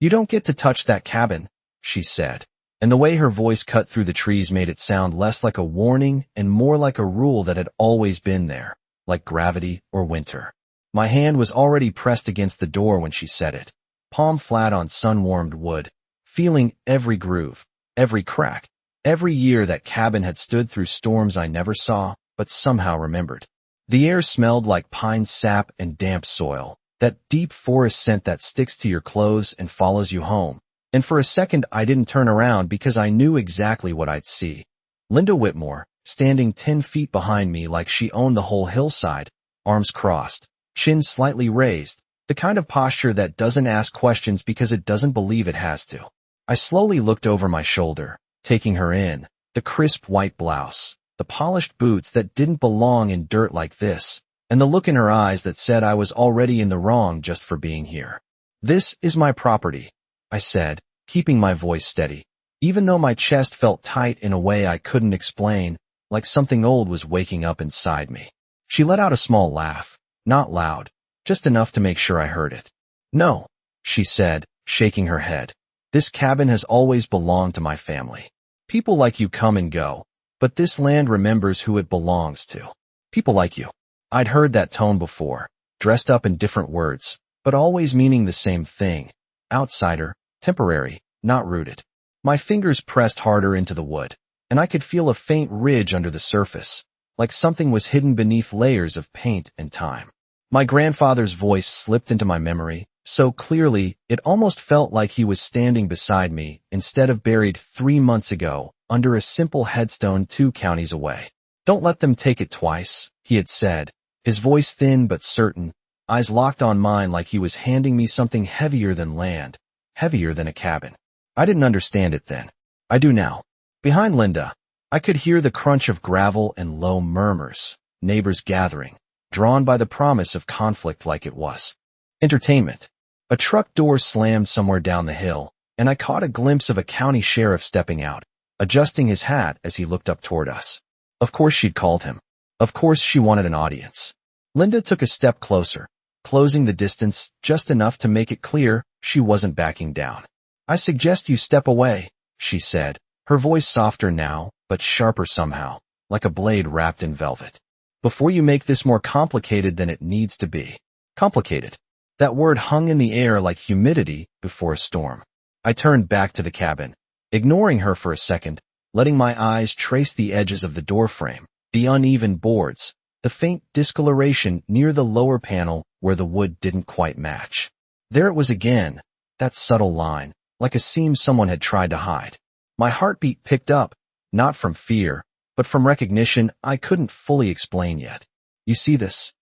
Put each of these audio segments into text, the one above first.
"You don't get to touch that cabin," she said, and the way her voice cut through the trees made it sound less like a warning and more like a rule that had always been there, like gravity or winter. My hand was already pressed against the door when she said it, palm flat on sun-warmed wood, feeling every groove, every crack. Every year that cabin had stood through storms I never saw, but somehow remembered. The air smelled like pine sap and damp soil, that deep forest scent that sticks to your clothes and follows you home. And for a second I didn't turn around because I knew exactly what I'd see. Linda Whitmore, standing 10 feet behind me like she owned the whole hillside, arms crossed, chin slightly raised, the kind of posture that doesn't ask questions because it doesn't believe it has to. I slowly looked over my shoulder, taking her in, the crisp white blouse, the polished boots that didn't belong in dirt like this, and the look in her eyes that said I was already in the wrong just for being here. "This is my property," I said, keeping my voice steady, even though my chest felt tight in a way I couldn't explain, like something old was waking up inside me. She let out a small laugh, not loud, just enough to make sure I heard it. "No," she said, shaking her head. "This cabin has always belonged to my family. People like you come and go, but this land remembers who it belongs to. People like you." I'd heard that tone before, dressed up in different words, but always meaning the same thing. Outsider, temporary, not rooted. My fingers pressed harder into the wood, and I could feel a faint ridge under the surface, like something was hidden beneath layers of paint and time. My grandfather's voice slipped into my memory, so clearly it almost felt like he was standing beside me instead of buried 3 months ago under a simple headstone 2 counties away. "Don't let them take it twice," he had said, his voice thin but certain, eyes locked on mine like he was handing me something heavier than land, heavier than a cabin. I didn't understand it then. I do now. Behind Linda, I could hear the crunch of gravel and low murmurs, neighbors gathering, drawn by the promise of conflict like it was. Entertainment. A truck door slammed somewhere down the hill, and I caught a glimpse of a county sheriff stepping out, adjusting his hat as he looked up toward us. Of course she'd called him. Of course she wanted an audience. Linda took a step closer, closing the distance just enough to make it clear she wasn't backing down. "I suggest you step away," she said, her voice softer now, but sharper somehow, like a blade wrapped in velvet. "Before you make this more complicated than it needs to be." Complicated. That word hung in the air like humidity before a storm. I turned back to the cabin, ignoring her for a second, letting my eyes trace the edges of the doorframe, the uneven boards, the faint discoloration near the lower panel where the wood didn't quite match. There it was again, that subtle line, like a seam someone had tried to hide. My heartbeat picked up, not from fear, but from recognition I couldn't fully explain yet. "You see this?"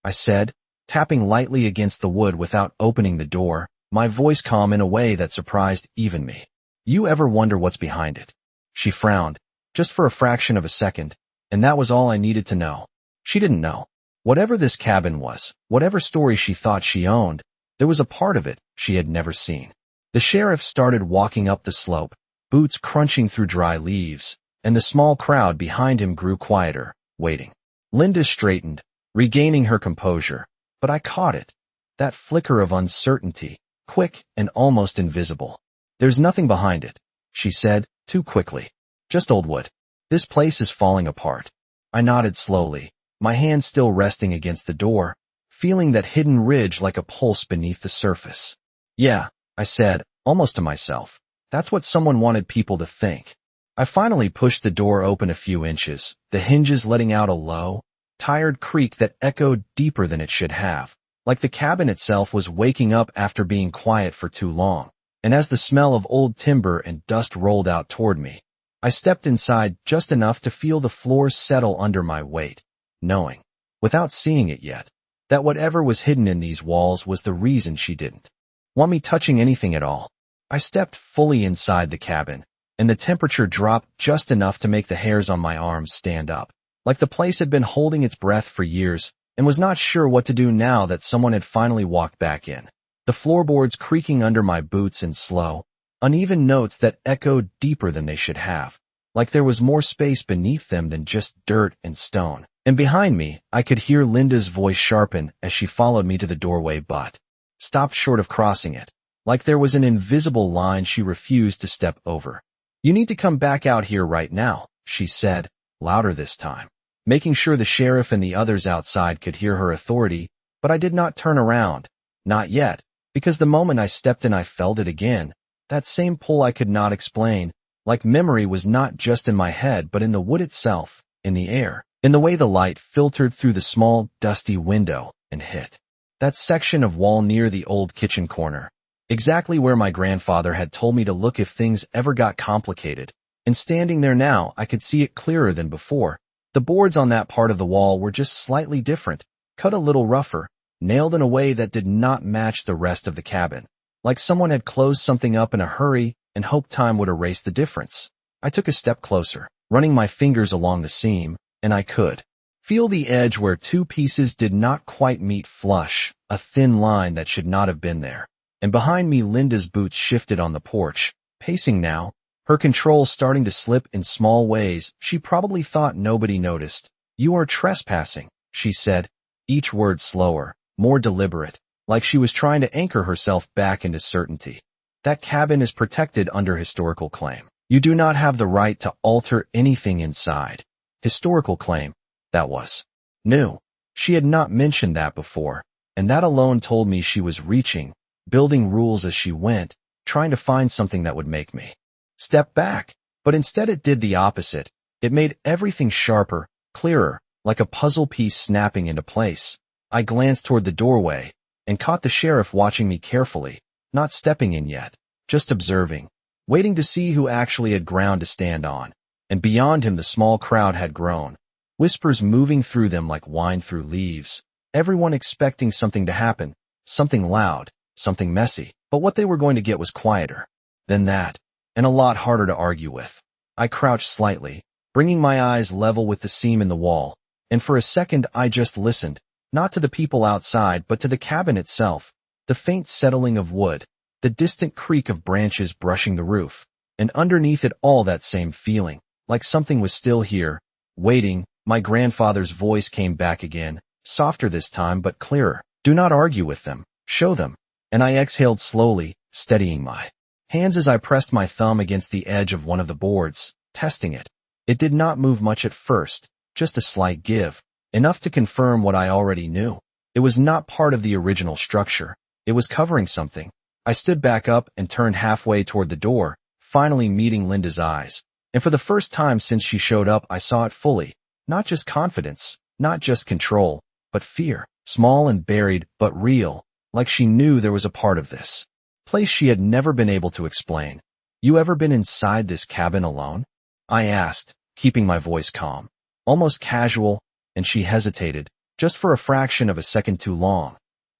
I said, tapping lightly against the wood without opening the door, my voice calm in a way that surprised even me. "You ever wonder what's behind it?" She frowned, just for a fraction of a second, and that was all I needed to know. She didn't know. Whatever this cabin was, whatever story she thought she owned, there was a part of it she had never seen. The sheriff started walking up the slope, boots crunching through dry leaves, and the small crowd behind him grew quieter, waiting. Linda straightened, regaining her composure, but I caught it. That flicker of uncertainty, quick and almost invisible. "There's nothing behind it," she said, too quickly. "Just old wood. This place is falling apart." I nodded slowly, my hand still resting against the door, feeling that hidden ridge like a pulse beneath the surface. "Yeah," I said, almost to myself. "That's what someone wanted people to think." I finally pushed the door open a few inches, the hinges letting out a low, tired creak that echoed deeper than it should have, like the cabin itself was waking up after being quiet for too long. And as the smell of old timber and dust rolled out toward me, I stepped inside just enough to feel the floor settle under my weight, knowing, without seeing it yet, that whatever was hidden in these walls was the reason she didn't want me touching anything at all. I stepped fully inside the cabin, and the temperature dropped just enough to make the hairs on my arms stand up, like the place had been holding its breath for years and was not sure what to do now that someone had finally walked back in. The floorboards creaking under my boots in slow, uneven notes that echoed deeper than they should have, like there was more space beneath them than just dirt and stone. And behind me, I could hear Linda's voice sharpen as she followed me to the doorway but stopped short of crossing it. like there was an invisible line she refused to step over. "You need to come back out here right now," she said, louder this time, making sure the sheriff and the others outside could hear her authority, but I did not turn around. Not yet, because the moment I stepped in I felt it again, that same pull I could not explain, like memory was not just in my head but in the wood itself, in the air, in the way the light filtered through the small, dusty window and hit that section of wall near the old kitchen corner, exactly where my grandfather had told me to look if things ever got complicated. And standing there now, I could see it clearer than before. The boards on that part of the wall were just slightly different, cut a little rougher, nailed in a way that did not match the rest of the cabin, like someone had closed something up in a hurry and hoped time would erase the difference. I took a step closer, running my fingers along the seam, and I could feel the edge where two pieces did not quite meet flush, a thin line that should not have been there. And behind me, Linda's boots shifted on the porch, pacing now, her control starting to slip in small ways she probably thought nobody noticed. "You are trespassing," she said, each word slower, more deliberate, like she was trying to anchor herself back into certainty. "That cabin is protected under historical claim. You do not have the right to alter anything inside." Historical claim, that was new. She had not mentioned that before, and that alone told me she was reaching, building rules as she went, trying to find something that would make me step back. But instead it did the opposite. It made everything sharper, clearer, like a puzzle piece snapping into place. I glanced toward the doorway and caught the sheriff watching me carefully, not stepping in yet, just observing, waiting to see who actually had ground to stand on. And beyond him the small crowd had grown, whispers moving through them like wine through leaves, everyone expecting something to happen, something loud, something messy. But what they were going to get was quieter than that, and a lot harder to argue with. I crouched slightly, bringing my eyes level with the seam in the wall, and for a second I just listened, not to the people outside but to the cabin itself, the faint settling of wood, the distant creak of branches brushing the roof, and underneath it all that same feeling, like something was still here, waiting. My grandfather's voice came back again, softer this time but clearer. "Do not argue with them, show them." And I exhaled slowly, steadying my hands as I pressed my thumb against the edge of one of the boards, testing it. It did not move much at first, just a slight give, enough to confirm what I already knew. It was not part of the original structure. It was covering something. I stood back up and turned halfway toward the door, finally meeting Linda's eyes. And for the first time since she showed up, I saw it fully. Not just confidence, not just control, but fear. Small and buried, but real, like she knew there was a part of this place she had never been able to explain. "You ever been inside this cabin alone?" I asked, keeping my voice calm, almost casual, and she hesitated, just for a fraction of a second too long.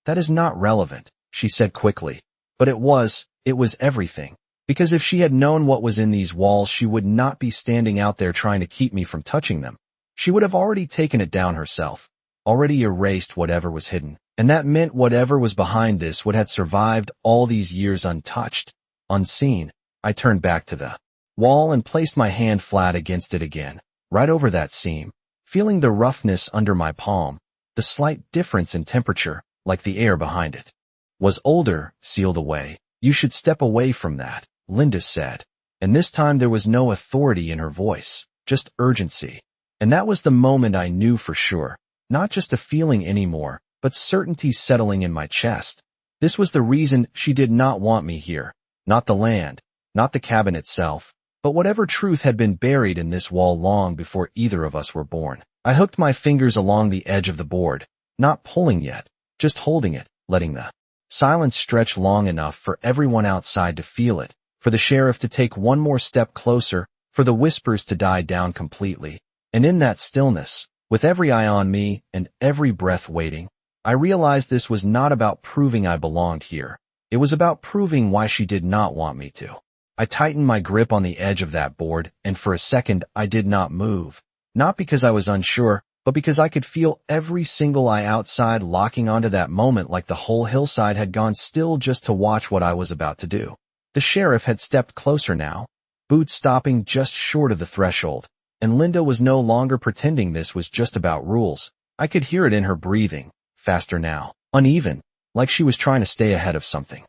"That is not relevant," she said quickly. But it was everything. Because if she had known what was in these walls, she would not be standing out there trying to keep me from touching them. She would have already taken it down herself, already erased whatever was hidden. And that meant whatever was behind this would have survived all these years untouched, unseen. I turned back to the wall and placed my hand flat against it again, right over that seam, feeling the roughness under my palm, the slight difference in temperature, like the air behind it was older, sealed away. "You should step away from that," Linda said. And this time there was no authority in her voice, just urgency. And that was the moment I knew for sure, not just a feeling anymore, but certainty settling in my chest. This was the reason she did not want me here. Not the land, not the cabin itself, but whatever truth had been buried in this wall long before either of us were born. I hooked my fingers along the edge of the board, not pulling yet, just holding it, letting the silence stretch long enough for everyone outside to feel it, for the sheriff to take one more step closer, for the whispers to die down completely. And in that stillness, with every eye on me and every breath waiting, I realized this was not about proving I belonged here. It was about proving why she did not want me to. I tightened my grip on the edge of that board, and for a second I did not move. Not because I was unsure, but because I could feel every single eye outside locking onto that moment, like the whole hillside had gone still just to watch what I was about to do. The sheriff had stepped closer now, boots stopping just short of the threshold, and Linda was no longer pretending this was just about rules. I could hear it in her breathing. Faster now, uneven, like she was trying to stay ahead of something.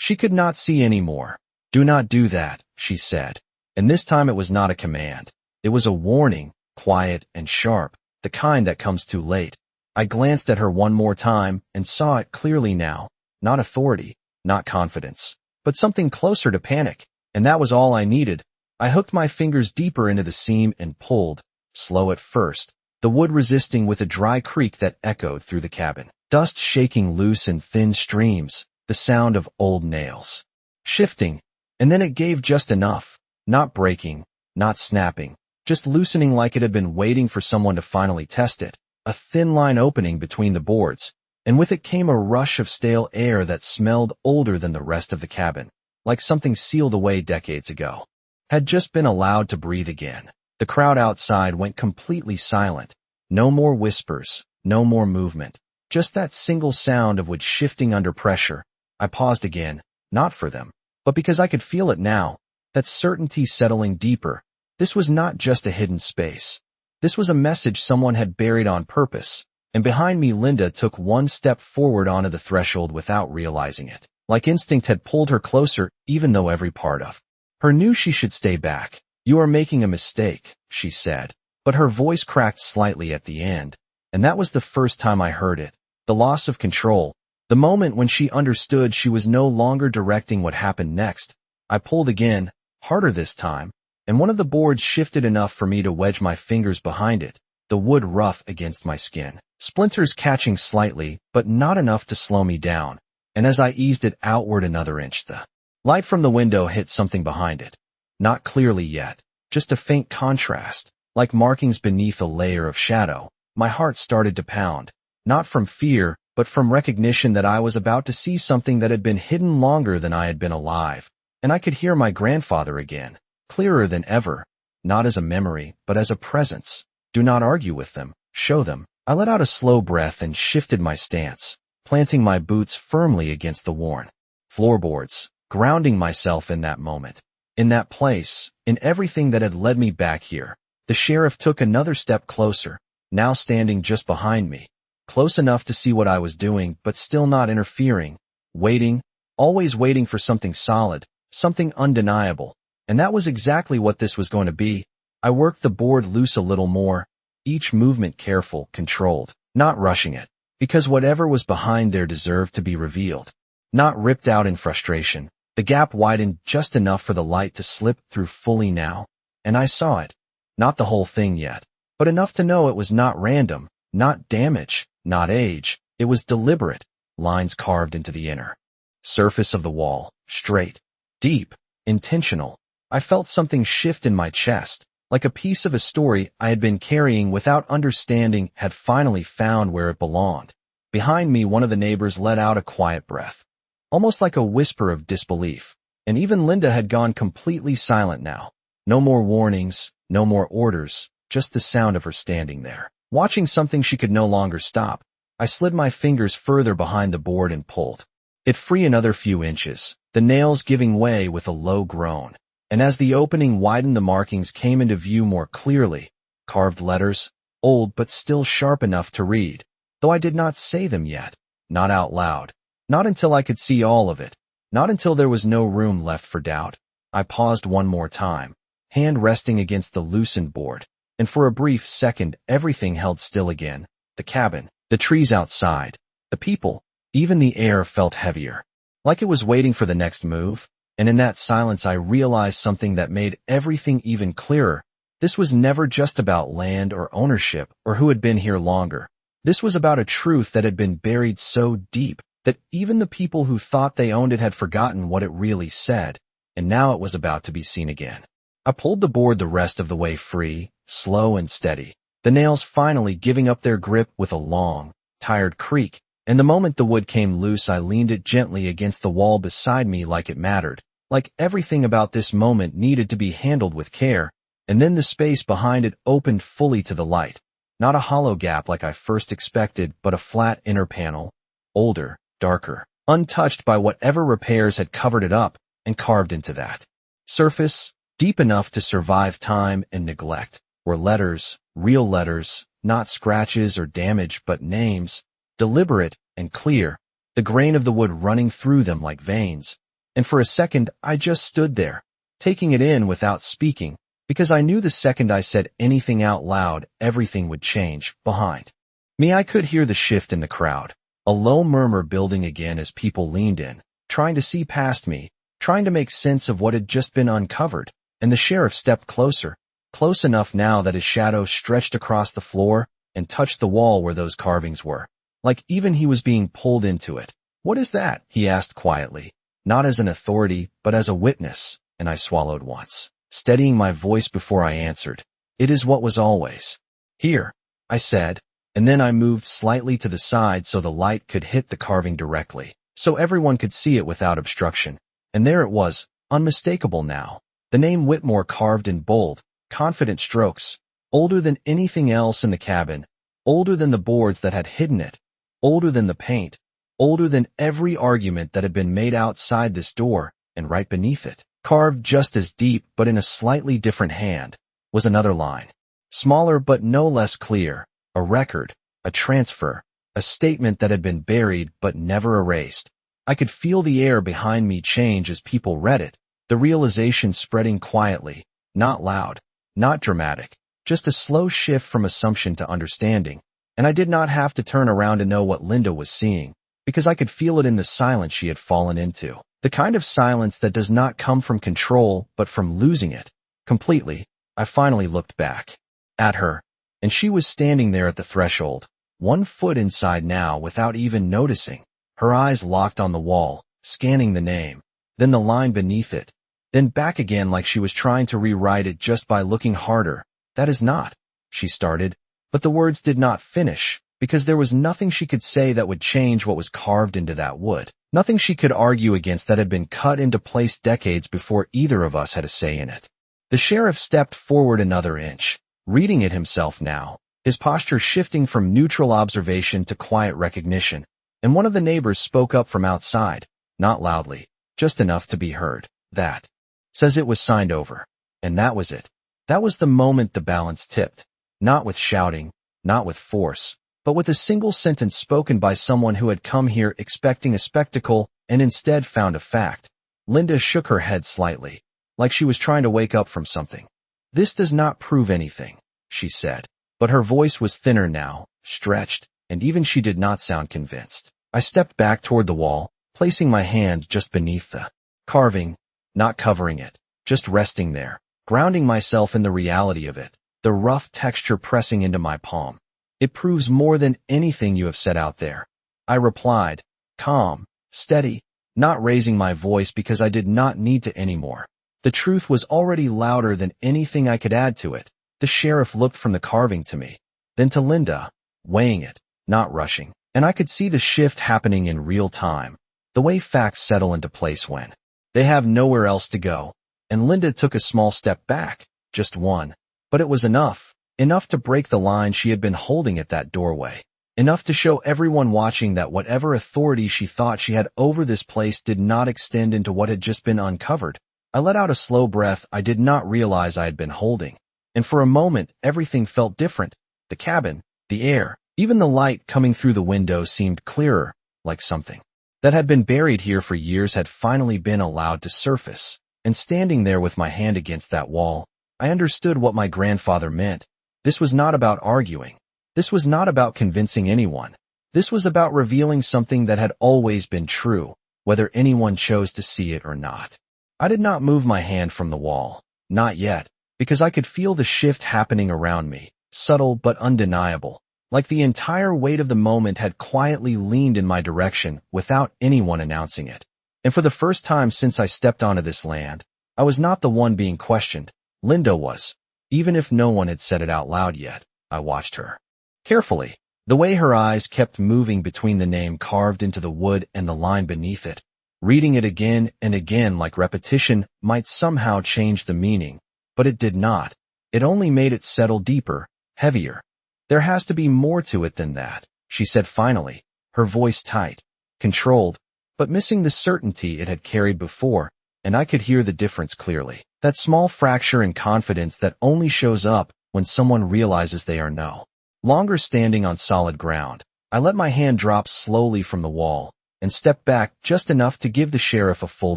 She could not see any more. "Do not do that," she said. And this time it was not a command. It was a warning, quiet and sharp, the kind that comes too late. I glanced at her one more time and saw it clearly now. Not authority, not confidence, but something closer to panic. And that was all I needed. I hooked my fingers deeper into the seam and pulled, slow at first, the wood resisting with a dry creak that echoed through the cabin. Dust shaking loose in thin streams, the sound of old nails. Shifting, and then it gave just enough. Not breaking, not snapping, just loosening like it had been waiting for someone to finally test it. A thin line opening between the boards, and with it came a rush of stale air that smelled older than the rest of the cabin, like something sealed away decades ago. Had just been allowed to breathe again. The crowd outside went completely silent. No more whispers, no more movement, just that single sound of wood shifting under pressure. I paused again, not for them, but because I could feel it now, that certainty settling deeper. This was not just a hidden space. This was a message someone had buried on purpose, and behind me Linda took one step forward onto the threshold without realizing it. Like instinct had pulled her closer, even though every part of her knew she should stay back. "You are making a mistake," she said, but her voice cracked slightly at the end, and that was the first time I heard it. The loss of control, the moment when she understood she was no longer directing what happened next. I pulled again, harder this time, and one of the boards shifted enough for me to wedge my fingers behind it, the wood rough against my skin, splinters catching slightly, but not enough to slow me down, and as I eased it outward another inch, the light from the window hit something behind it. Not clearly yet, just a faint contrast, like markings beneath a layer of shadow. My heart started to pound, not from fear, but from recognition that I was about to see something that had been hidden longer than I had been alive. And I could hear my grandfather again, clearer than ever, not as a memory, but as a presence. "Do not argue with them, show them." I let out a slow breath and shifted my stance, planting my boots firmly against the worn floorboards, grounding myself in that moment, in that place, in everything that had led me back here. The sheriff took another step closer, now standing just behind me, close enough to see what I was doing, but still not interfering, waiting, always waiting for something solid, something undeniable. And that was exactly what this was going to be. I worked the board loose a little more, each movement careful, controlled, not rushing it, because whatever was behind there deserved to be revealed, not ripped out in frustration. The gap widened just enough for the light to slip through fully now, and I saw it. Not the whole thing yet, but enough to know it was not random, not damage, not age. It was deliberate, lines carved into the inner surface of the wall, straight, deep, intentional. I felt something shift in my chest, like a piece of a story I had been carrying without understanding had finally found where it belonged. Behind me, one of the neighbors let out a quiet breath, almost like a whisper of disbelief, and even Linda had gone completely silent now. No more warnings, no more orders, just the sound of her standing there, watching something she could no longer stop. I slid my fingers further behind the board and pulled it free another few inches, the nails giving way with a low groan. And as the opening widened, the markings came into view more clearly, carved letters, old but still sharp enough to read, though I did not say them yet, not out loud, not until I could see all of it, not until there was no room left for doubt. I paused one more time, hand resting against the loosened board, and for a brief second everything held still again. The cabin, the trees outside, the people, even the air felt heavier, like it was waiting for the next move. And in that silence I realized something that made everything even clearer. This was never just about land or ownership or who had been here longer. This was about a truth that had been buried so deep that even the people who thought they owned it had forgotten what it really said, and now it was about to be seen again. I pulled the board the rest of the way free, slow and steady, the nails finally giving up their grip with a long, tired creak. And the moment the wood came loose, I leaned it gently against the wall beside me like it mattered, like everything about this moment needed to be handled with care. And then the space behind it opened fully to the light. Not a hollow gap like I first expected, but a flat inner panel, older, darker, untouched by whatever repairs had covered it up, and carved into that surface, deep enough to survive time and neglect, were letters, real letters, not scratches or damage, but names, deliberate and clear, the grain of the wood running through them like veins. And for a second, I just stood there, taking it in without speaking, because I knew the second I said anything out loud, everything would change. Behind me, I could hear the shift in the crowd, a low murmur building again as people leaned in, trying to see past me, trying to make sense of what had just been uncovered, and the sheriff stepped closer, close enough now that his shadow stretched across the floor and touched the wall where those carvings were, like even he was being pulled into it. "What is that?" he asked quietly, not as an authority, but as a witness, and I swallowed once, steadying my voice before I answered. "It is what was always here," I said, and then I moved slightly to the side so the light could hit the carving directly, so everyone could see it without obstruction. And there it was, unmistakable now. The name Whitmore carved in bold, confident strokes, older than anything else in the cabin, older than the boards that had hidden it, older than the paint, older than every argument that had been made outside this door, and right beneath it, carved just as deep but in a slightly different hand, was another line. Smaller but no less clear, a record, a transfer, a statement that had been buried but never erased. I could feel the air behind me change as people read it, the realization spreading quietly, not loud, not dramatic, just a slow shift from assumption to understanding, and I did not have to turn around to know what Linda was seeing, because I could feel it in the silence she had fallen into, the kind of silence that does not come from control but from losing it completely. I finally looked back at her, and she was standing there at the threshold, 1 foot inside now without even noticing, her eyes locked on the wall, scanning the name, then the line beneath it, then back again like she was trying to rewrite it just by looking harder. "That is not," she started, but the words did not finish, because there was nothing she could say that would change what was carved into that wood, nothing she could argue against that had been cut into place decades before either of us had a say in it. The sheriff stepped forward another inch, reading it himself now, his posture shifting from neutral observation to quiet recognition, and one of the neighbors spoke up from outside, not loudly, just enough to be heard. "That says it was signed over." And that was it. That was the moment the balance tipped, not with shouting, not with force, but with a single sentence spoken by someone who had come here expecting a spectacle and instead found a fact. Linda shook her head slightly, like she was trying to wake up from something. "This does not prove anything," she said, but her voice was thinner now, stretched, and even she did not sound convinced. I stepped back toward the wall, placing my hand just beneath the carving, not covering it, just resting there, grounding myself in the reality of it, the rough texture pressing into my palm. "It proves more than anything you have said out there," I replied, calm, steady, not raising my voice because I did not need to anymore. The truth was already louder than anything I could add to it. The sheriff looked from the carving to me, then to Linda, weighing it, not rushing, and I could see the shift happening in real time, the way facts settle into place when they have nowhere else to go. And Linda took a small step back, just one, but it was enough to break the line she had been holding at that doorway, enough to show everyone watching that whatever authority she thought she had over this place did not extend into what had just been uncovered. I let out a slow breath I did not realize I had been holding, and for a moment everything felt different. The cabin, the air, even the light coming through the window seemed clearer, like something that had been buried here for years had finally been allowed to surface. And standing there with my hand against that wall, I understood what my grandfather meant. This was not about arguing. This was not about convincing anyone. This was about revealing something that had always been true, whether anyone chose to see it or not. I did not move my hand from the wall, not yet, because I could feel the shift happening around me, subtle but undeniable, like the entire weight of the moment had quietly leaned in my direction without anyone announcing it. And for the first time since I stepped onto this land, I was not the one being questioned. Linda was. Even if no one had said it out loud yet, I watched her carefully, the way her eyes kept moving between the name carved into the wood and the line beneath it, reading it again and again like repetition might somehow change the meaning, but it did not. It only made it settle deeper, heavier. "There has to be more to it than that," she said finally, her voice tight, controlled, but missing the certainty it had carried before, and I could hear the difference clearly. That small fracture in confidence that only shows up when someone realizes they are no longer standing on solid ground. I let my hand drop slowly from the wall, and stepped back just enough to give the sheriff a full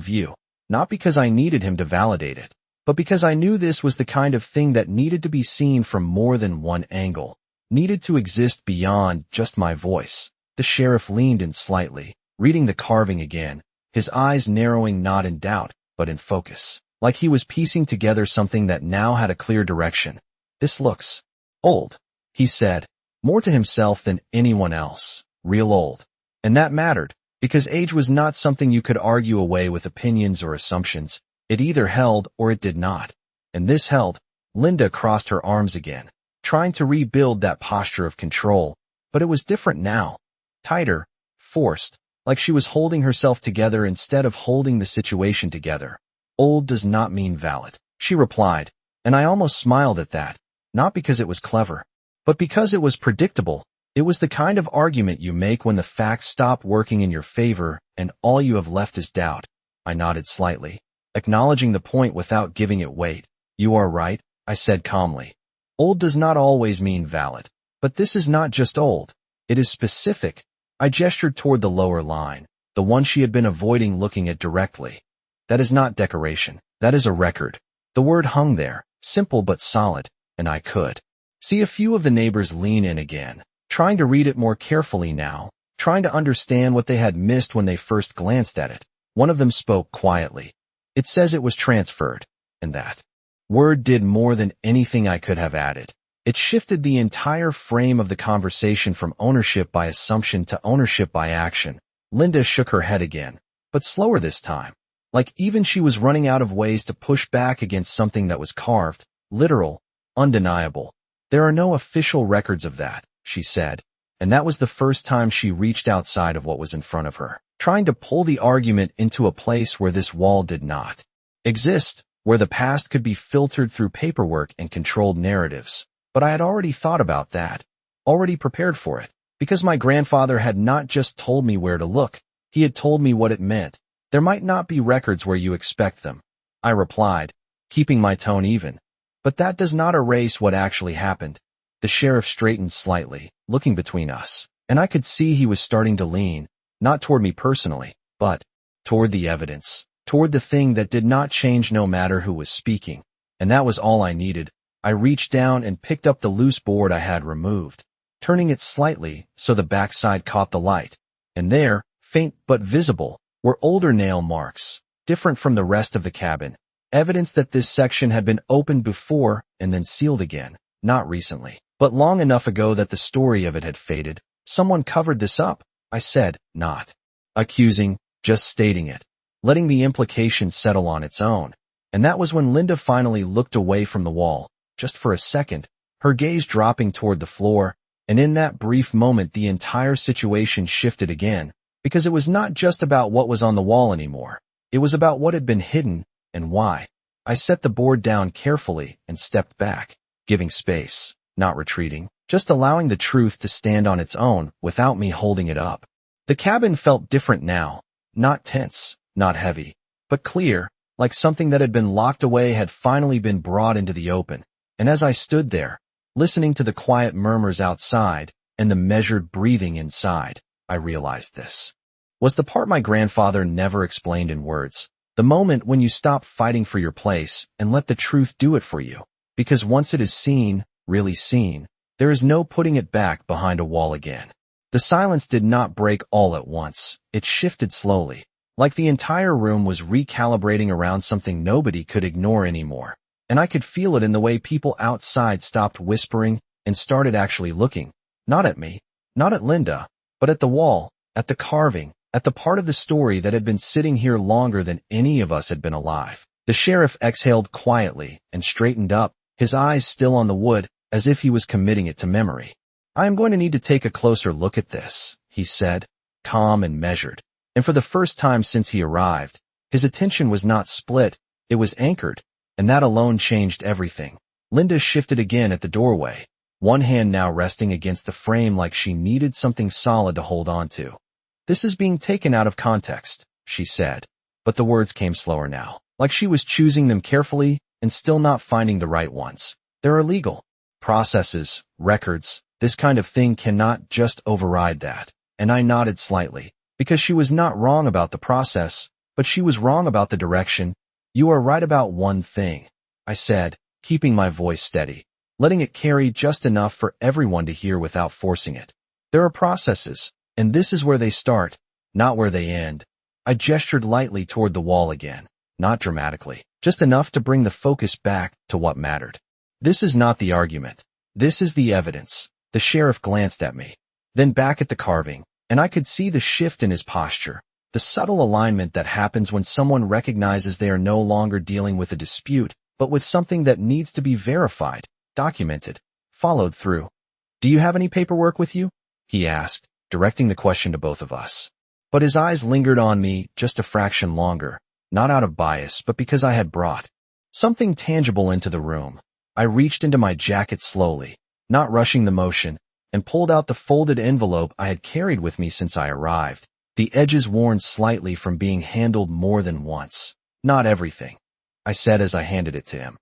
view. Not because I needed him to validate it, but because I knew this was the kind of thing that needed to be seen from more than one angle, needed to exist beyond just my voice. The sheriff leaned in slightly, reading the carving again, his eyes narrowing not in doubt, but in focus, like he was piecing together something that now had a clear direction. "This looks old," he said, more to himself than anyone else. Real old. And that mattered, because age was not something you could argue away with opinions or assumptions. It either held or it did not. And this held. Linda crossed her arms again, trying to rebuild that posture of control, but it was different now. Tighter, forced, like she was holding herself together instead of holding the situation together. "Old does not mean valid," she replied, and I almost smiled at that, not because it was clever, but because it was predictable. It was the kind of argument you make when the facts stop working in your favor and all you have left is doubt. I nodded slightly, acknowledging the point without giving it weight. "You are right," I said calmly. "Old does not always mean valid. But this is not just old. It is specific." I gestured toward the lower line, the one she had been avoiding looking at directly. "That is not decoration. That is a record." The word hung there, simple but solid, and I could see a few of the neighbors lean in again, trying to read it more carefully now, trying to understand what they had missed when they first glanced at it. One of them spoke quietly. "It says it was transferred," and that word did more than anything I could have added. It shifted the entire frame of the conversation from ownership by assumption to ownership by action. Linda shook her head again, but slower this time, like even she was running out of ways to push back against something that was carved, literal, undeniable. "There are no official records of that," she said, and that was the first time she reached outside of what was in front of her, trying to pull the argument into a place where this wall did not exist, where the past could be filtered through paperwork and controlled narratives. But I had already thought about that, already prepared for it, because my grandfather had not just told me where to look, he had told me what it meant. "There might not be records where you expect them," I replied, keeping my tone even. "But that does not erase what actually happened." The sheriff straightened slightly, looking between us, and I could see he was starting to lean, not toward me personally, but toward the evidence, toward the thing that did not change no matter who was speaking. And that was all I needed. I reached down and picked up the loose board I had removed, turning it slightly so the backside caught the light. And there, faint but visible, were older nail marks, different from the rest of the cabin, evidence that this section had been opened before and then sealed again, not recently, but long enough ago that the story of it had faded. "Someone covered this up," I said, not accusing, just stating it, letting the implication settle on its own. And that was when Linda finally looked away from the wall, just for a second, her gaze dropping toward the floor, and in that brief moment the entire situation shifted again, because it was not just about what was on the wall anymore. It was about what had been hidden, and why. I set the board down carefully and stepped back, giving space, not retreating, just allowing the truth to stand on its own without me holding it up. The cabin felt different now, not tense, not heavy, but clear, like something that had been locked away had finally been brought into the open. And as I stood there, listening to the quiet murmurs outside and the measured breathing inside, I realized this was the part my grandfather never explained in words. The moment when you stop fighting for your place and let the truth do it for you. Because once it is seen, really seen, there is no putting it back behind a wall again. The silence did not break all at once. It shifted slowly, like the entire room was recalibrating around something nobody could ignore anymore. And I could feel it in the way people outside stopped whispering and started actually looking, not at me, not at Linda, but at the wall, at the carving, at the part of the story that had been sitting here longer than any of us had been alive. The sheriff exhaled quietly and straightened up, his eyes still on the wood, as if he was committing it to memory. "I am going to need to take a closer look at this," he said, calm and measured. And for the first time since he arrived, his attention was not split, it was anchored. And that alone changed everything. Linda shifted again at the doorway, one hand now resting against the frame like she needed something solid to hold on to. "This is being taken out of context," she said, but the words came slower now, like she was choosing them carefully and still not finding the right ones. "There are legal processes, records. This kind of thing cannot just override that." And I nodded slightly, because she was not wrong about the process, but she was wrong about the direction. You are right about one thing, I said, keeping my voice steady, letting it carry just enough for everyone to hear without forcing it. There are processes, and this is where they start, not where they end. I gestured lightly toward the wall again, not dramatically, just enough to bring the focus back to what mattered. This is not the argument. This is the evidence. The sheriff glanced at me, then back at the carving, and I could see the shift in his posture, the subtle alignment that happens when someone recognizes they are no longer dealing with a dispute, but with something that needs to be verified, documented, followed through. Do you have any paperwork with you? He asked, directing the question to both of us. But his eyes lingered on me just a fraction longer, not out of bias, but because I had brought something tangible into the room. I reached into my jacket slowly, not rushing the motion, and pulled out the folded envelope I had carried with me since I arrived, the edges worn slightly from being handled more than once. Not everything, I said as I handed it to him,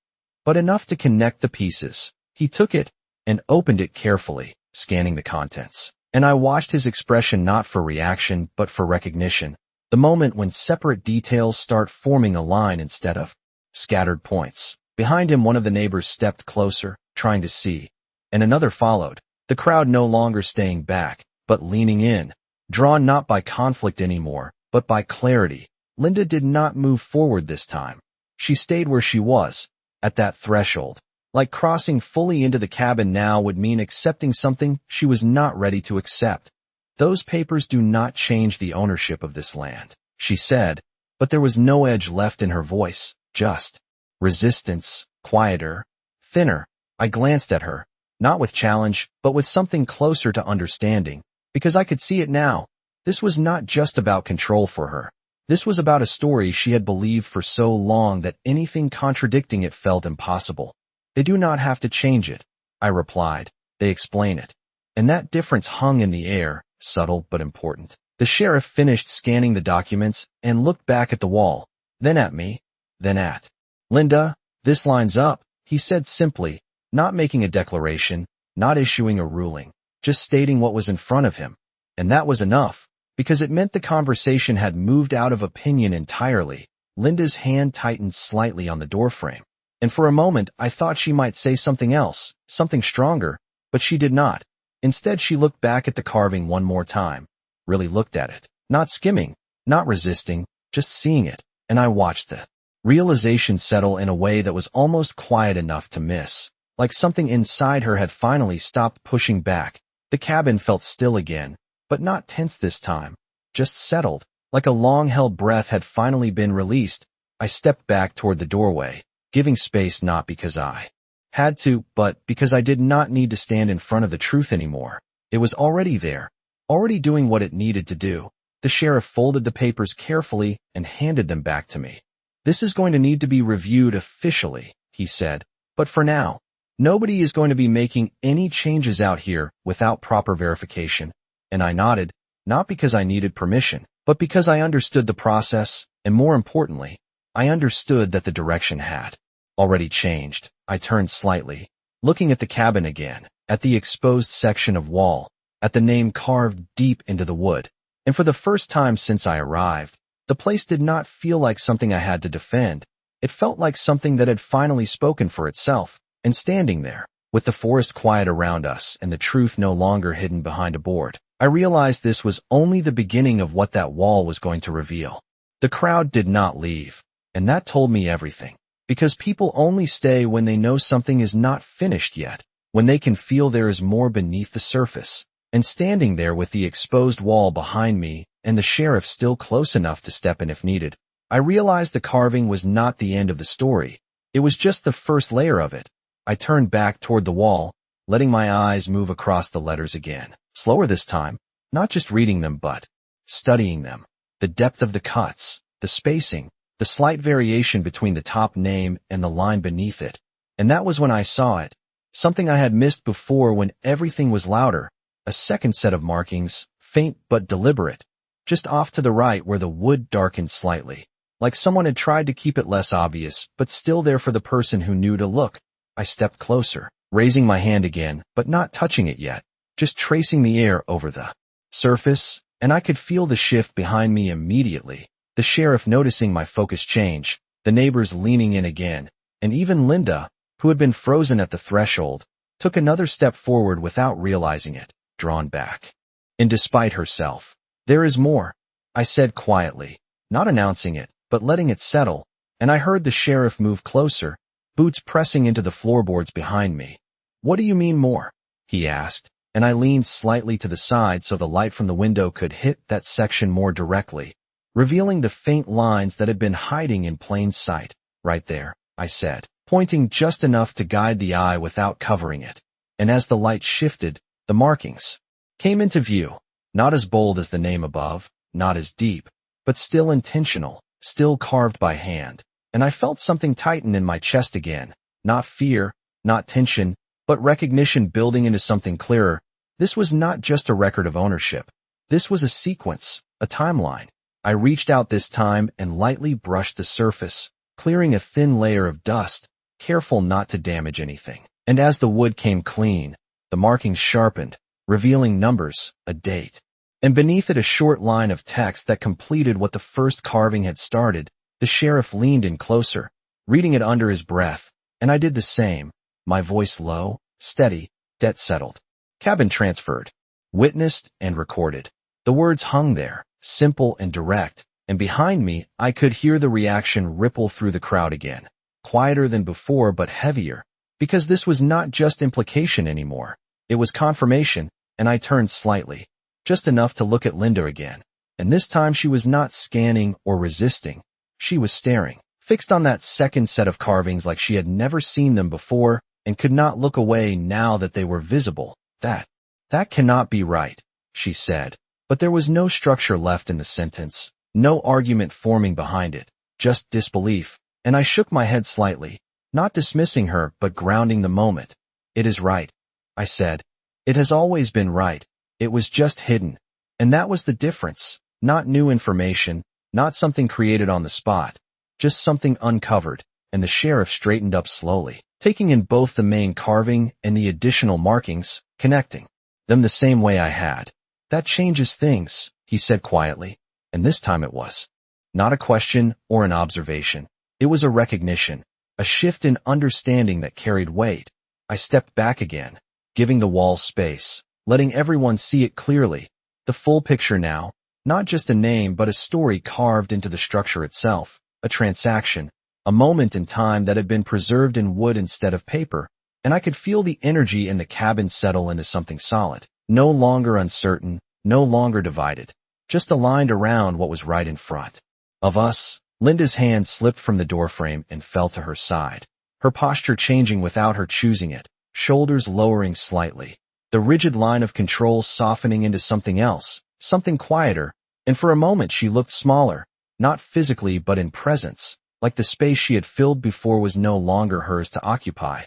but enough to connect the pieces. He took it and opened it carefully, scanning the contents. And I watched his expression not for reaction, but for recognition, the moment when separate details start forming a line instead of scattered points. Behind him, one of the neighbors stepped closer, trying to see, and another followed, the crowd no longer staying back, but leaning in, drawn not by conflict anymore, but by clarity. Linda did not move forward this time. She stayed where she was, at that threshold. Like crossing fully into the cabin now would mean accepting something she was not ready to accept. Those papers do not change the ownership of this land, she said, but there was no edge left in her voice, just resistance, quieter, thinner. I glanced at her, not with challenge, but with something closer to understanding, because I could see it now. This was not just about control for her. This was about a story she had believed for so long that anything contradicting it felt impossible. They do not have to change it, I replied. They explain it. And that difference hung in the air, subtle but important. The sheriff finished scanning the documents and looked back at the wall, then at me, then at Linda. This lines up, he said simply, not making a declaration, not issuing a ruling, just stating what was in front of him. And that was enough, because it meant the conversation had moved out of opinion entirely. Linda's hand tightened slightly on the doorframe. And for a moment, I thought she might say something else, something stronger, but she did not. Instead, she looked back at the carving one more time, really looked at it, not skimming, not resisting, just seeing it, and I watched the realization settle in a way that was almost quiet enough to miss, like something inside her had finally stopped pushing back. The cabin felt still again, but not tense this time, just settled, like a long-held breath had finally been released. I stepped back toward the doorway, giving space not because I had to, but because I did not need to stand in front of the truth anymore. It was already there, already doing what it needed to do. The sheriff folded the papers carefully and handed them back to me. This is going to need to be reviewed officially, he said, but for now, nobody is going to be making any changes out here without proper verification. And I nodded, not because I needed permission, but because I understood the process, and more importantly, I understood that the direction had already changed. I turned slightly, looking at the cabin again, at the exposed section of wall, at the name carved deep into the wood. And for the first time since I arrived, the place did not feel like something I had to defend. It felt like something that had finally spoken for itself. And standing there, with the forest quiet around us and the truth no longer hidden behind a board, I realized this was only the beginning of what that wall was going to reveal. The crowd did not leave, and that told me everything. Because people only stay when they know something is not finished yet, when they can feel there is more beneath the surface. And standing there with the exposed wall behind me and the sheriff still close enough to step in if needed, I realized the carving was not the end of the story. It was just the first layer of it. I turned back toward the wall, letting my eyes move across the letters again, slower this time, not just reading them but studying them. The depth of the cuts, the spacing, the slight variation between the top name and the line beneath it. And that was when I saw it, something I had missed before when everything was louder. A second set of markings, faint but deliberate, just off to the right where the wood darkened slightly, like someone had tried to keep it less obvious, but still there for the person who knew to look. I stepped closer, raising my hand again, but not touching it yet, just tracing the air over the surface, and I could feel the shift behind me immediately. The sheriff noticing my focus change, the neighbors leaning in again, and even Linda, who had been frozen at the threshold, took another step forward without realizing it, drawn back. And despite herself, "There is more," I said quietly, not announcing it, but letting it settle, and I heard the sheriff move closer, boots pressing into the floorboards behind me. "What do you mean more?" he asked, and I leaned slightly to the side so the light from the window could hit that section more directly, revealing the faint lines that had been hiding in plain sight. "Right there," I said, pointing just enough to guide the eye without covering it. And as the light shifted, the markings came into view, not as bold as the name above, not as deep, but still intentional, still carved by hand. And I felt something tighten in my chest again, not fear, not tension, but recognition building into something clearer. This was not just a record of ownership. This was a sequence, a timeline. I reached out this time and lightly brushed the surface, clearing a thin layer of dust, careful not to damage anything. And as the wood came clean, the markings sharpened, revealing numbers, a date, and beneath it a short line of text that completed what the first carving had started. The sheriff leaned in closer, reading it under his breath, and I did the same, my voice low, steady, debt settled. Cabin transferred, witnessed and recorded. The words hung there, simple and direct, and behind me I could hear the reaction ripple through the crowd again, quieter than before but heavier, because this was not just implication anymore. It was confirmation, and I turned slightly, just enough to look at Linda again. And this time she was not scanning or resisting. She was staring, fixed on that second set of carvings like she had never seen them before and could not look away now that they were visible. That cannot be right," she said, but there was no structure left in the sentence, no argument forming behind it, just disbelief, and I shook my head slightly, not dismissing her but grounding the moment. "It is right," I said. "It has always been right. It was just hidden." And that was the difference. Not new information, not something created on the spot, just something uncovered. And the sheriff straightened up slowly, taking in both the main carving and the additional markings, connecting them the same way I had. "That changes things," he said quietly, and this time it was not a question or an observation. It was a recognition, a shift in understanding that carried weight. I stepped back again, giving the wall space, letting everyone see it clearly. The full picture now, not just a name but a story carved into the structure itself, a transaction, a moment in time that had been preserved in wood instead of paper, and I could feel the energy in the cabin settle into something solid, no longer uncertain, no longer divided, just aligned around what was right in front of us. Linda's hand slipped from the doorframe and fell to her side, her posture changing without her choosing it, shoulders lowering slightly, the rigid line of control softening into something else, something quieter, and for a moment she looked smaller, not physically but in presence, like the space she had filled before was no longer hers to occupy.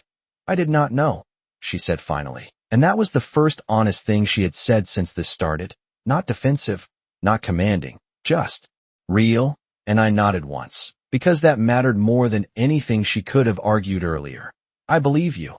"I did not know," she said finally, and that was the first honest thing she had said since this started, not defensive, not commanding, just real, and I nodded once, because that mattered more than anything she could have argued earlier. "I believe you,"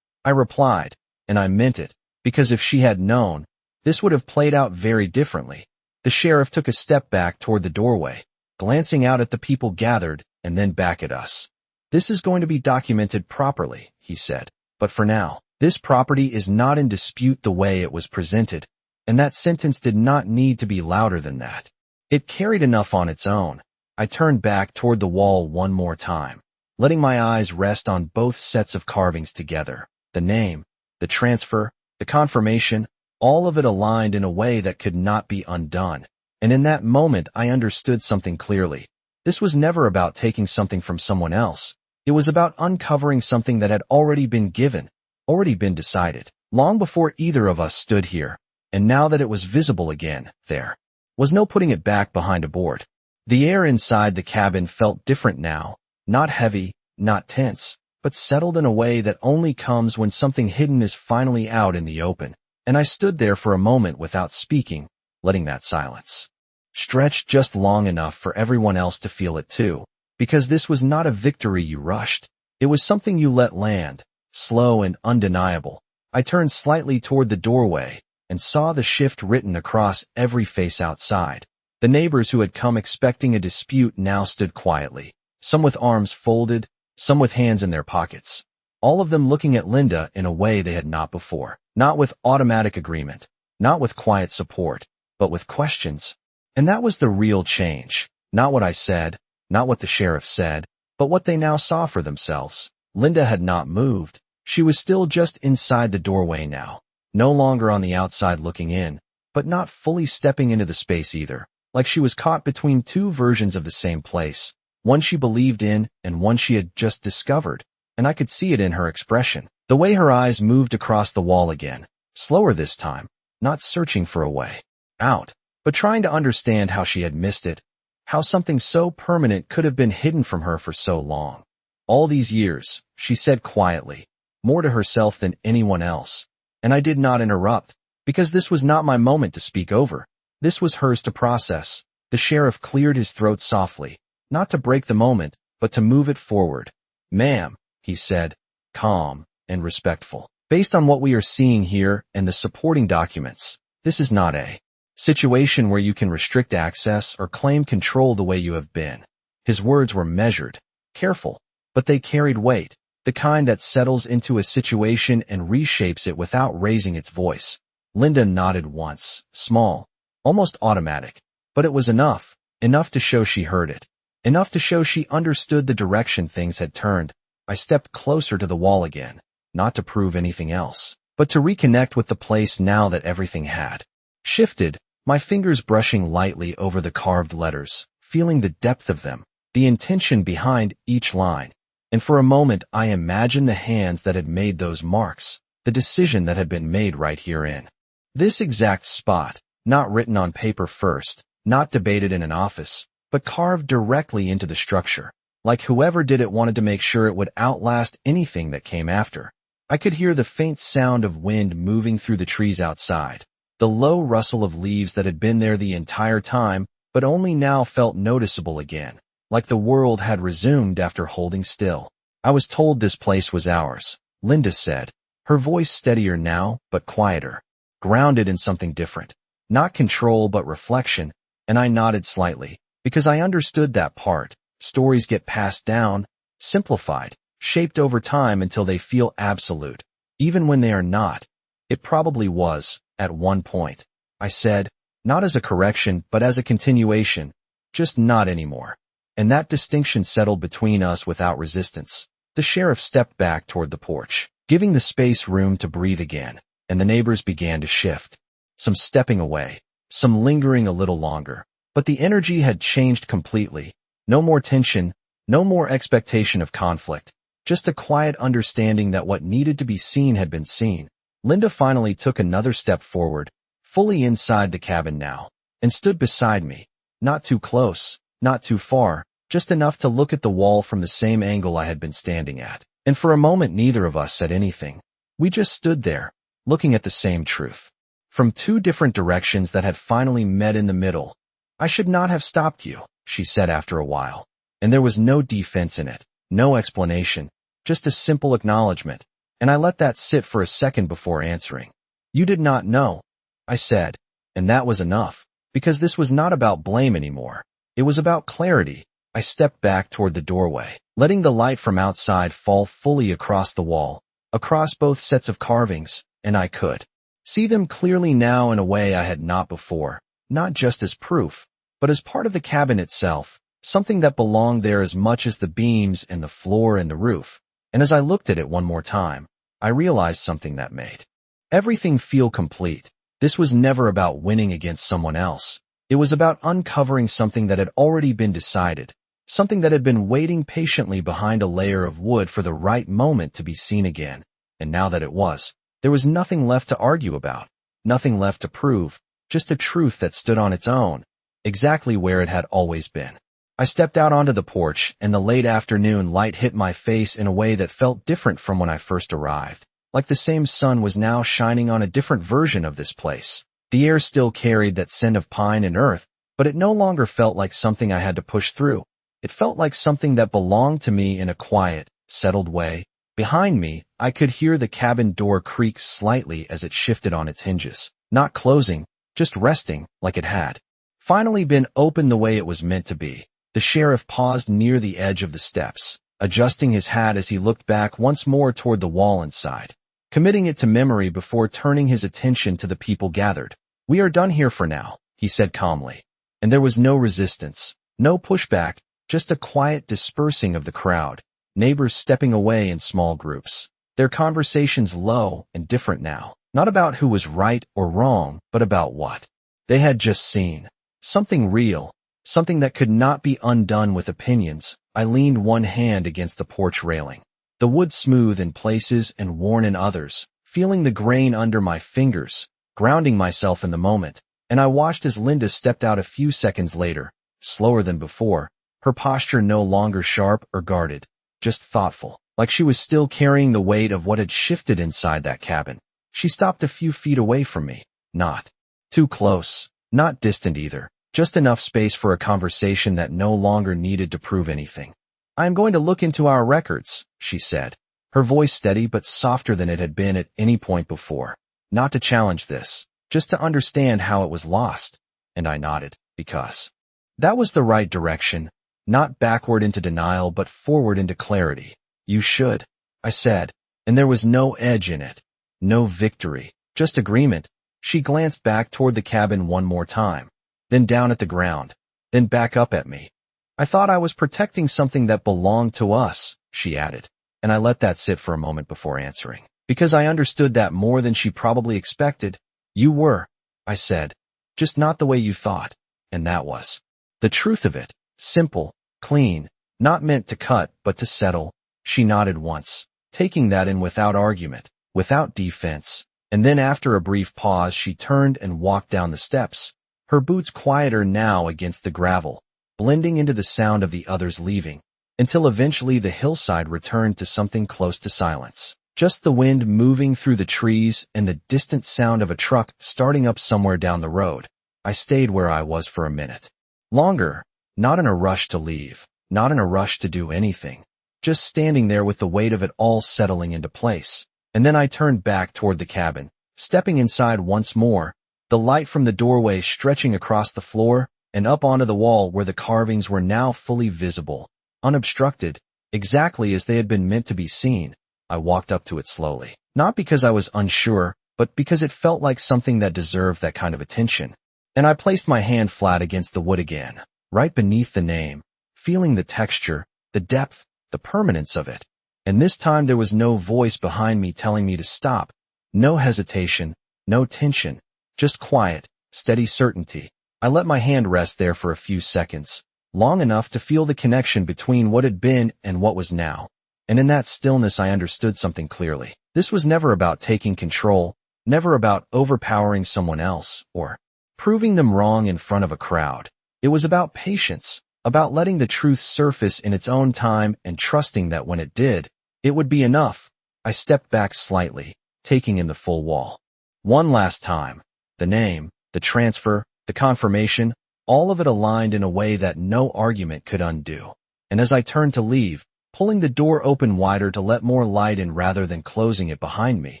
I replied, and I meant it, because if she had known, this would have played out very differently. The sheriff took a step back toward the doorway, glancing out at the people gathered and then back at us. "This is going to be documented properly," he said, "but for now, this property is not in dispute the way it was presented." And that sentence did not need to be louder than that. It carried enough on its own. I turned back toward the wall one more time, letting my eyes rest on both sets of carvings together. The name, the transfer, the confirmation, all of it aligned in a way that could not be undone. And in that moment I understood something clearly. This was never about taking something from someone else. It was about uncovering something that had already been given, already been decided, long before either of us stood here. And now that it was visible again, there was no putting it back behind a board. The air inside the cabin felt different now, not heavy, not tense, but settled in a way that only comes when something hidden is finally out in the open. And I stood there for a moment without speaking, letting that silence stretch just long enough for everyone else to feel it too, because this was not a victory you rushed. It was something you let land, slow and undeniable. I turned slightly toward the doorway, and saw the shift written across every face outside. The neighbors who had come expecting a dispute now stood quietly, some with arms folded, some with hands in their pockets. All of them looking at Linda in a way they had not before. Not with automatic agreement, not with quiet support, but with questions. And that was the real change. Not what I said, not what the sheriff said, but what they now saw for themselves. Linda had not moved. She was still just inside the doorway now, no longer on the outside looking in, but not fully stepping into the space either, like she was caught between two versions of the same place, one she believed in and one she had just discovered, and I could see it in her expression, the way her eyes moved across the wall again, slower this time, not searching for a way out, but trying to understand how she had missed it, how something so permanent could have been hidden from her for so long. All these years, she said quietly, more to herself than anyone else, and I did not interrupt, because this was not my moment to speak over. This was hers to process. The sheriff cleared his throat softly, not to break the moment, but to move it forward. "Ma'am," he said, calm and respectful. "Based on what we are seeing here and the supporting documents, this is not a situation where you can restrict access or claim control the way you have been." His words were measured, careful, but they carried weight, the kind that settles into a situation and reshapes it without raising its voice. Linda nodded once, small, almost automatic, but it was enough to show she heard it, enough to show she understood the direction things had turned. I stepped closer to the wall again, not to prove anything else, but to reconnect with the place now that everything had shifted, my fingers brushing lightly over the carved letters, feeling the depth of them, the intention behind each line. And for a moment I imagined the hands that had made those marks, the decision that had been made right here in this exact spot, not written on paper first, not debated in an office, but carved directly into the structure, like whoever did it wanted to make sure it would outlast anything that came after. I could hear the faint sound of wind moving through the trees outside, the low rustle of leaves that had been there the entire time, but only now felt noticeable again, like the world had resumed after holding still. "I was told this place was ours," Linda said, her voice steadier now, but quieter, grounded in something different. Not control, but reflection, and I nodded slightly, because I understood that part. Stories get passed down, simplified, shaped over time until they feel absolute, even when they are not. It probably was, at one point, I said, not as a correction, but as a continuation, just not anymore. And that distinction settled between us without resistance. The sheriff stepped back toward the porch, giving the space room to breathe again, and the neighbors began to shift. Some stepping away, some lingering a little longer, but the energy had changed completely. No more tension, no more expectation of conflict, just a quiet understanding that what needed to be seen had been seen. Linda finally took another step forward, fully inside the cabin now, and stood beside me, not too close, not too far, just enough to look at the wall from the same angle I had been standing at. And for a moment neither of us said anything. We just stood there, looking at the same truth, from two different directions that had finally met in the middle. "I should not have stopped you," she said after a while, and there was no defense in it, no explanation, just a simple acknowledgement, and I let that sit for a second before answering. "You did not know," I said, and that was enough, because this was not about blame anymore. It was about clarity. I stepped back toward the doorway, letting the light from outside fall fully across the wall, across both sets of carvings, and I could see them clearly now in a way I had not before, not just as proof, but as part of the cabin itself, something that belonged there as much as the beams and the floor and the roof. And as I looked at it one more time, I realized something that made everything feel complete. This was never about winning against someone else. It was about uncovering something that had already been decided, something that had been waiting patiently behind a layer of wood for the right moment to be seen again. And now that it was, there was nothing left to argue about, nothing left to prove, just a truth that stood on its own, exactly where it had always been. I stepped out onto the porch, and the late afternoon light hit my face in a way that felt different from when I first arrived, like the same sun was now shining on a different version of this place. The air still carried that scent of pine and earth, but it no longer felt like something I had to push through. It felt like something that belonged to me in a quiet, settled way, Behind me, I could hear the cabin door creak slightly as it shifted on its hinges, not closing, just resting like it had finally been opened the way it was meant to be. The sheriff paused near the edge of the steps, adjusting his hat as he looked back once more toward the wall inside, committing it to memory before turning his attention to the people gathered. "We are done here for now," he said calmly. And there was no resistance, no pushback, just a quiet dispersing of the crowd, neighbors stepping away in small groups, their conversations low and different now, not about who was right or wrong, but about what they had just seen. Something real, something that could not be undone with opinions. I leaned one hand against the porch railing, the wood smooth in places and worn in others, feeling the grain under my fingers, grounding myself in the moment, and I watched as Linda stepped out a few seconds later, slower than before, her posture no longer sharp or guarded, just thoughtful, like she was still carrying the weight of what had shifted inside that cabin. She stopped a few feet away from me, not too close, not distant either, just enough space for a conversation that no longer needed to prove anything. "I am going to look into our records," she said, her voice steady but softer than it had been at any point before. "Not to challenge this, just to understand how it was lost." And I nodded, because that was the right direction, not backward into denial but forward into clarity. "You should," I said, and there was no edge in it, no victory, just agreement. She glanced back toward the cabin one more time, then down at the ground, then back up at me. "I thought I was protecting something that belonged to us," she added, and I let that sit for a moment before answering, because I understood that more than she probably expected. "You were," I said, "just not the way you thought." And that was the truth of it, simple, clean, not meant to cut but to settle. She nodded once, taking that in without argument, without defense, and then after a brief pause she turned and walked down the steps, her boots quieter now against the gravel, blending into the sound of the others leaving, until eventually the hillside returned to something close to silence. Just the wind moving through the trees and the distant sound of a truck starting up somewhere down the road. I stayed where I was for a minute. Longer, not in a rush to leave, not in a rush to do anything, just standing there with the weight of it all settling into place. And then I turned back toward the cabin, stepping inside once more, the light from the doorway stretching across the floor and up onto the wall where the carvings were now fully visible, unobstructed, exactly as they had been meant to be seen. I walked up to it slowly, not because I was unsure, but because it felt like something that deserved that kind of attention. And I placed my hand flat against the wood again, right beneath the name, feeling the texture, the depth, the permanence of it. And this time there was no voice behind me telling me to stop, no hesitation, no tension, just quiet, steady certainty. I let my hand rest there for a few seconds, long enough to feel the connection between what had been and what was now. And in that stillness I understood something clearly. This was never about taking control, never about overpowering someone else, or proving them wrong in front of a crowd. It was about patience, about letting the truth surface in its own time and trusting that when it did, it would be enough. I stepped back slightly, taking in the full wall. One last time. The name, the transfer, the confirmation, all of it aligned in a way that no argument could undo. And as I turned to leave, pulling the door open wider to let more light in rather than closing it behind me,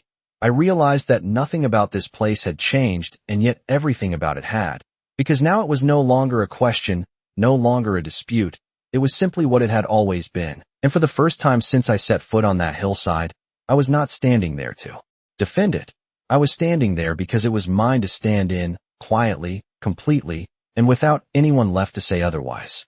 I realized that nothing about this place had changed, and yet everything about it had. Because now it was no longer a question, no longer a dispute. It was simply what it had always been. And for the first time since I set foot on that hillside, I was not standing there to defend it. I was standing there because it was mine to stand in, quietly, completely, and without anyone left to say otherwise.